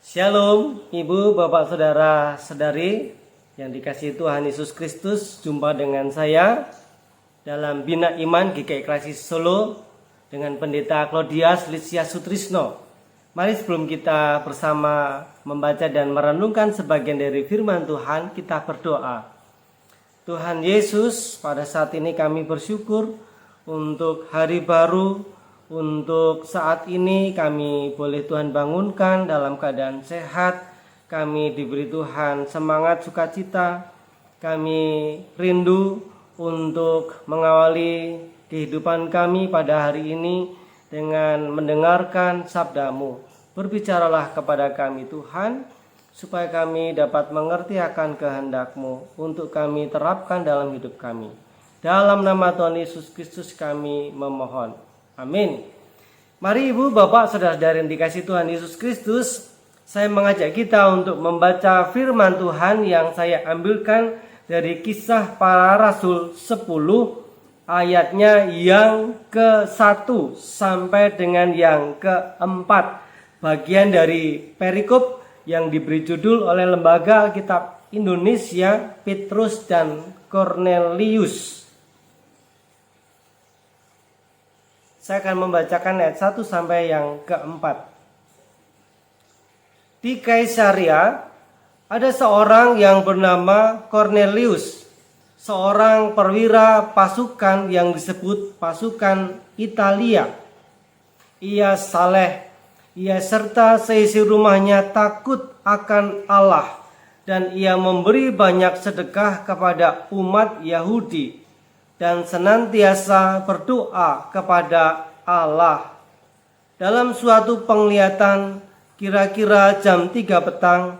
Shalom, Ibu, Bapak, Saudara, Saudari yang dikasihi Tuhan Yesus Kristus. Jumpa dengan saya dalam Bina Iman GKI Krasis Solo dengan Pendeta Claudius Lisias Sutrisno. Mari sebelum kita bersama membaca dan merenungkan sebagian dari firman Tuhan, kita berdoa. Tuhan Yesus, pada saat ini kami bersyukur untuk hari baru. Untuk saat ini kami boleh Tuhan bangunkan dalam keadaan sehat. Kami diberi Tuhan semangat sukacita. Kami rindu untuk mengawali kehidupan kami pada hari ini dengan mendengarkan sabda-Mu. Berbicaralah kepada kami Tuhan, supaya kami dapat mengerti akan kehendak-Mu untuk kami terapkan dalam hidup kami. Dalam nama Tuhan Yesus Kristus kami memohon. Amin. Mari Ibu, Bapak, Saudara-saudari yang dikasihi Tuhan Yesus Kristus, saya mengajak kita untuk membaca firman Tuhan yang saya ambilkan dari Kisah Para Rasul 10 ayatnya yang ke-1 sampai dengan yang ke-4. Bagian dari perikop yang diberi judul oleh Lembaga Alkitab Indonesia, Petrus dan Kornelius. Saya akan membacakan ayat 1 sampai yang ke-4. Di Kaisaria ada seorang yang bernama Kornelius, seorang perwira pasukan yang disebut pasukan Italia. Ia saleh, ia serta seisi rumahnya takut akan Allah, dan ia memberi banyak sedekah kepada umat Yahudi dan senantiasa berdoa kepada Allah. Dalam suatu penglihatan kira-kira jam 3 petang,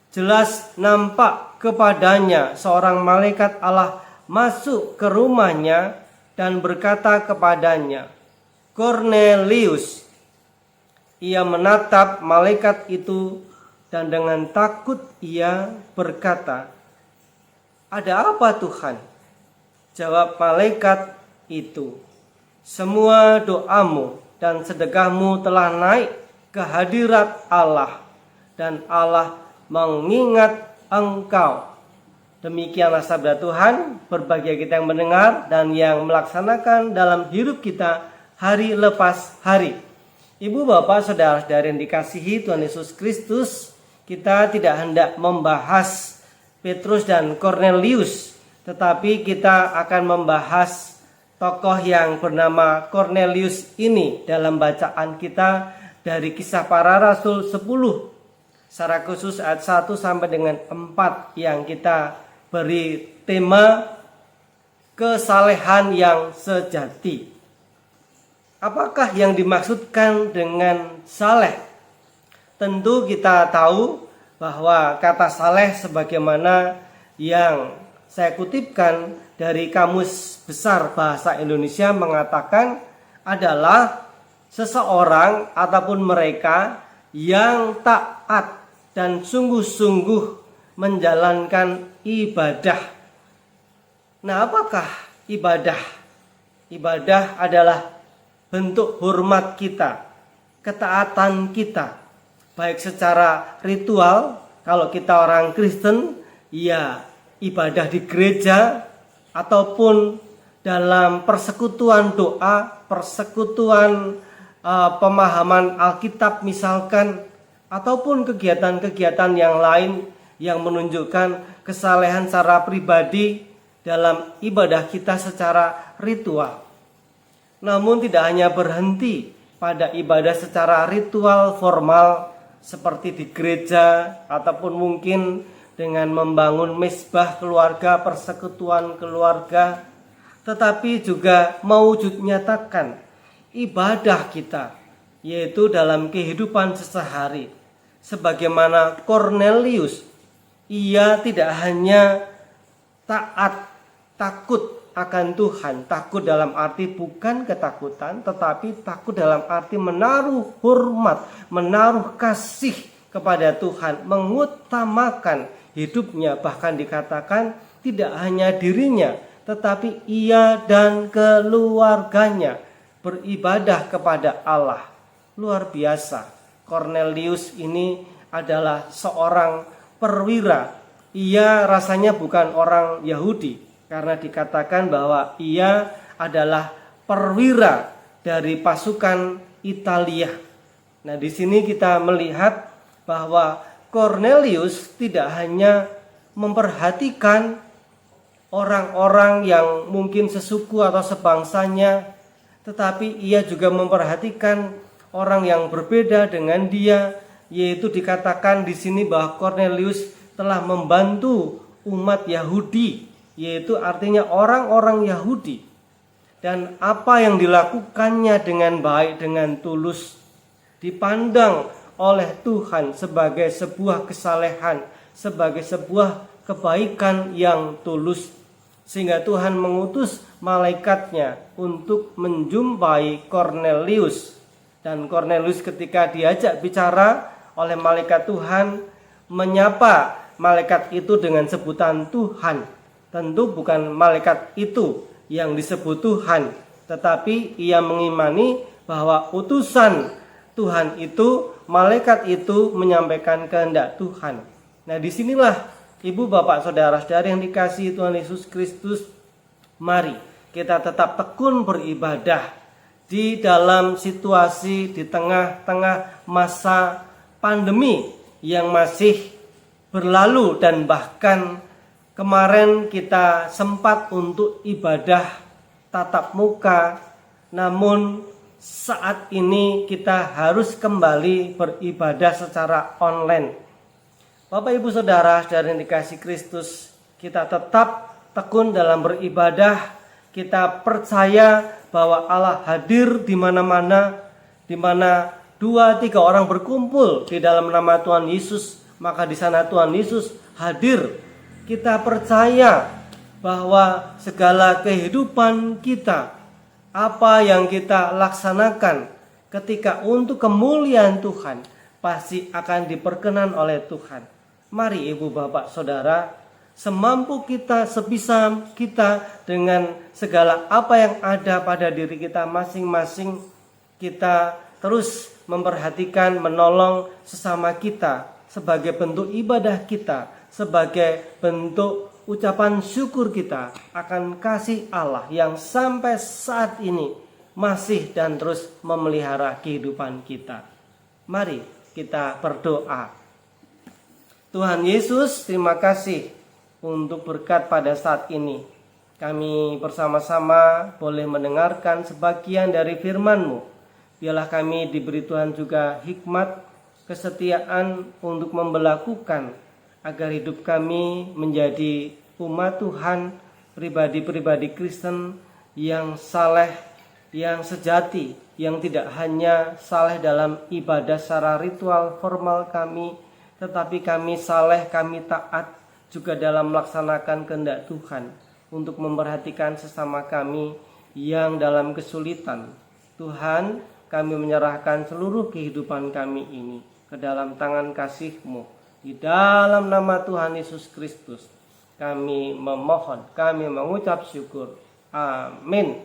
jelas nampak kepadanya seorang malaikat Allah masuk ke rumahnya dan berkata kepadanya, "Kornelius." Ia menatap malaikat itu dan dengan takut ia berkata, "Ada apa Tuhan?" Jawab malaikat itu, "Semua doamu dan sedekahmu telah naik ke hadirat Allah, dan Allah mengingat engkau." Demikianlah sabda Tuhan. Berbahagia kita yang mendengar dan yang melaksanakan dalam hidup kita hari lepas hari. Ibu, Bapak, Saudara-saudari yang dikasihi Tuhan Yesus Kristus, kita tidak hendak membahas Petrus dan Kornelius, tetapi kita akan membahas tokoh yang bernama Kornelius ini dalam bacaan kita dari Kisah Para Rasul 10. Secara khusus ayat 1 sampai dengan 4 yang kita beri tema kesalehan yang sejati. Apakah yang dimaksudkan dengan saleh? Tentu kita tahu bahwa kata saleh sebagaimana yang saya kutipkan dari Kamus Besar Bahasa Indonesia mengatakan adalah seseorang ataupun mereka yang taat dan sungguh-sungguh menjalankan ibadah. Nah, apakah ibadah? Ibadah adalah bentuk hormat kita, ketaatan kita, baik secara ritual, kalau kita orang Kristen, ya ibadah di gereja, ataupun dalam persekutuan doa, persekutuan pemahaman Alkitab misalkan, ataupun kegiatan-kegiatan yang lain yang menunjukkan kesalehan secara pribadi dalam ibadah kita secara ritual. Namun tidak hanya berhenti pada ibadah secara ritual formal seperti di gereja, ataupun mungkin dengan membangun mezbah keluarga, persekutuan keluarga, tetapi juga mewujud nyatakan ibadah kita, yaitu dalam kehidupan sehari-hari. Sebagaimana Kornelius, ia tidak hanya taat, takut akan Tuhan, takut dalam arti bukan ketakutan, tetapi takut dalam arti menaruh hormat, menaruh kasih kepada Tuhan, mengutamakan hidupnya, bahkan dikatakan tidak hanya dirinya, tetapi ia dan keluarganya beribadah kepada Allah. Luar biasa. Kornelius ini adalah seorang perwira. Ia rasanya bukan orang Yahudi karena dikatakan bahwa ia adalah perwira dari pasukan Italia. Nah, di sini kita melihat bahwa Cornelius tidak hanya memperhatikan orang-orang yang mungkin sesuku atau sebangsanya, tetapi ia juga memperhatikan orang yang berbeda dengan dia, yaitu dikatakan di sini bahwa Cornelius telah membantu umat Yahudi, yaitu artinya orang-orang Yahudi. Dan apa yang dilakukannya dengan baik, dengan tulus, dipandang oleh Tuhan sebagai sebuah kesalehan, sebagai sebuah kebaikan yang tulus. Sehingga Tuhan mengutus malaikatnya untuk menjumpai Cornelius. Dan Cornelius ketika diajak bicara oleh malaikat Tuhan, menyapa malaikat itu dengan sebutan Tuhan. Tentu bukan malaikat itu yang disebut Tuhan, tetapi ia mengimani bahwa utusan Tuhan itu, malaikat itu menyampaikan kehendak Tuhan. Nah, disinilah Ibu, Bapak, Saudara-saudari yang dikasihi Tuhan Yesus Kristus, mari kita tetap tekun beribadah di dalam situasi di tengah-tengah masa pandemi yang masih berlalu, dan bahkan kemarin kita sempat untuk ibadah tatap muka, namun saat ini kita harus kembali beribadah secara online. Bapak, Ibu, Saudara yang dikasihi Kristus, kita tetap tekun dalam beribadah. Kita percaya bahwa Allah hadir di mana-mana, di mana 2-3 orang berkumpul di dalam nama Tuhan Yesus, maka di sana Tuhan Yesus hadir. Kita percaya bahwa segala kehidupan kita, apa yang kita laksanakan ketika untuk kemuliaan Tuhan, pasti akan diperkenan oleh Tuhan. Mari Ibu, Bapak, Saudara, semampu kita, sebisa kita, dengan segala apa yang ada pada diri kita masing-masing, kita terus memperhatikan, menolong sesama kita sebagai bentuk ibadah kita, sebagai bentuk ucapan syukur kita akan kasih Allah yang sampai saat ini masih dan terus memelihara kehidupan kita. Mari kita berdoa. Tuhan Yesus, terima kasih untuk berkat pada saat ini. Kami bersama-sama boleh mendengarkan sebagian dari firman-Mu. Biarlah kami diberi Tuhan juga hikmat, kesetiaan untuk memberlakukan agar hidup kami menjadi umat Tuhan, pribadi-pribadi Kristen yang saleh, yang sejati, yang tidak hanya saleh dalam ibadah secara ritual formal kami, tetapi kami saleh, kami taat juga dalam melaksanakan kehendak Tuhan untuk memperhatikan sesama kami yang dalam kesulitan. Tuhan, kami menyerahkan seluruh kehidupan kami ini ke dalam tangan kasih-Mu. Di dalam nama Tuhan Yesus Kristus kami memohon, kami mengucap syukur. Amin.